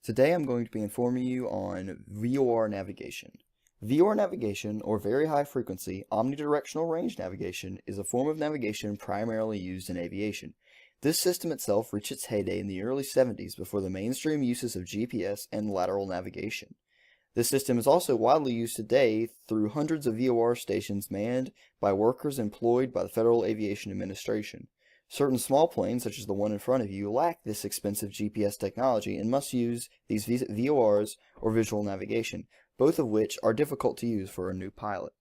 Today I'm going to be informing you on VOR navigation. VOR navigation, or Very High Frequency Omnidirectional Range Navigation, is a form of navigation primarily used in aviation. This system itself reached its heyday in the early 70s before the mainstream uses of GPS and lateral navigation. This system is also widely used today through hundreds of VOR stations manned by workers employed by the Federal Aviation Administration. Certain small planes, such as the one in front of you, lack this expensive GPS technology and must use these VORs or visual navigation, both of which are difficult to use for a new pilot.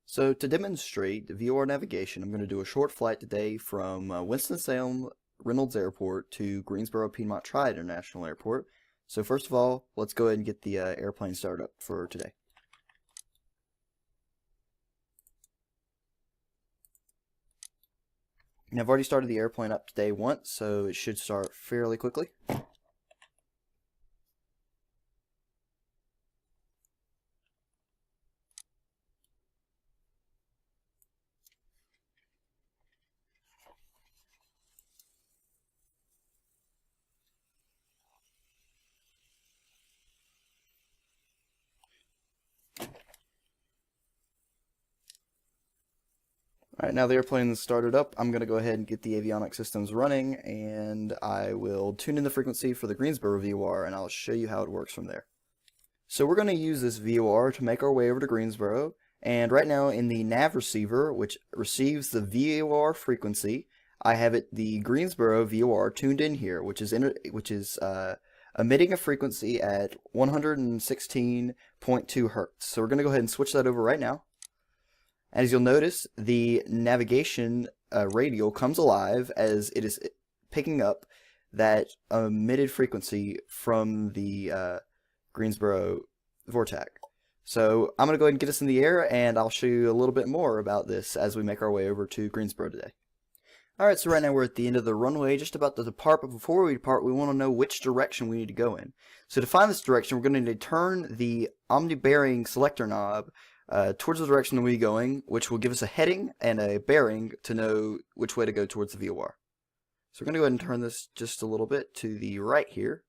So to demonstrate VOR navigation, I'm going to do a short flight today from Winston-Salem Reynolds Airport to Greensboro Piedmont Tri International Airport. So first of all, let's go ahead and get the airplane started up for today. And I've already started the airplane up today once, so it should start fairly quickly. Alright, now the airplane is started up, I'm going to go ahead and get the avionics systems running, and I will tune in the frequency for the Greensboro VOR, and I'll show you how it works from there. So we're going to use this VOR to make our way over to Greensboro, and right now in the nav receiver, which receives the VOR frequency, I have the Greensboro VOR tuned in here, which is emitting a frequency at 116.2 Hertz. So we're going to go ahead and switch that over right now. As you'll notice, the navigation radial comes alive as it is picking up that emitted frequency from the Greensboro VORTAC. So I'm going to go ahead and get us in the air, and I'll show you a little bit more about this as we make our way over to Greensboro today. Alright, so right now we're at the end of the runway, just about to depart, but before we depart, we want to know which direction we need to go in. So to find this direction, we're going to need to turn the Omni bearing selector knob towards the direction that we're going, which will give us a heading and a bearing to know which way to go towards the VOR. So we're going to go ahead and turn this just a little bit to the right here.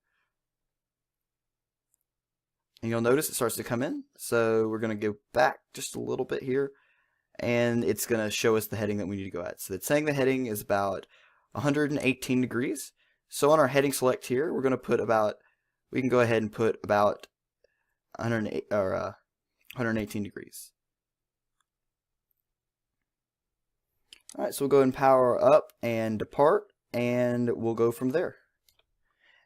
And you'll notice it starts to come in. So we're going to go back just a little bit here, and it's going to show us the heading that we need to go at. So it's saying the heading is about 118 degrees. So on our heading select here, we're going to put about, we can go ahead and put about 118 degrees. Alright, so we'll go ahead and power up and depart, and we'll go from there.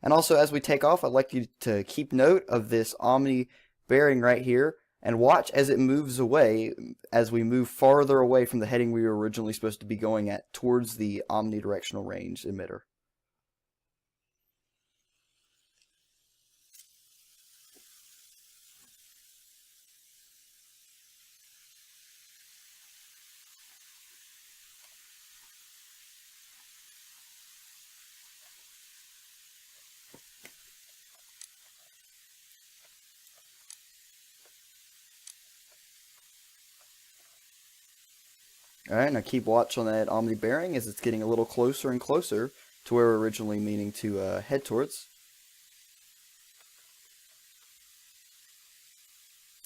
And also, as we take off, I'd like you to keep note of this Omni bearing right here, and watch as it moves away as we move farther away from the heading we were originally supposed to be going at towards the omnidirectional range emitter. Alright, now keep watch on that Omni bearing as it's getting a little closer and closer to where we're originally meaning to head towards.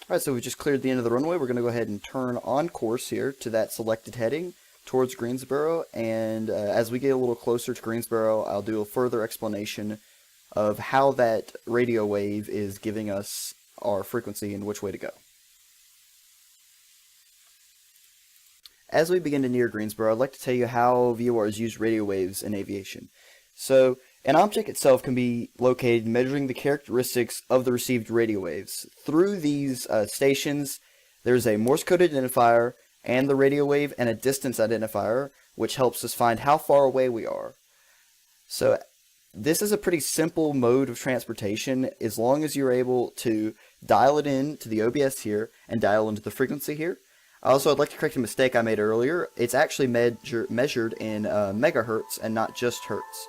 Alright, so we just cleared the end of the runway. We're going to go ahead and turn on course here to that selected heading towards Greensboro, and as we get a little closer to Greensboro, I'll do a further explanation of how that radio wave is giving us our frequency and which way to go. As we begin to near Greensboro, I'd like to tell you how VORs use radio waves in aviation. So, an object itself can be located measuring the characteristics of the received radio waves. Through these stations, there's a Morse code identifier and the radio wave and a distance identifier, which helps us find how far away we are. So, this is a pretty simple mode of transportation as long as you're able to dial it in to the OBS here and dial into the frequency here. Also, I'd like to correct a mistake I made earlier. It's actually measured in megahertz and not just hertz.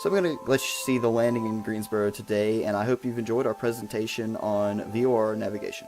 So I'm going to let you see the landing in Greensboro today, and I hope you've enjoyed our presentation on VOR navigation.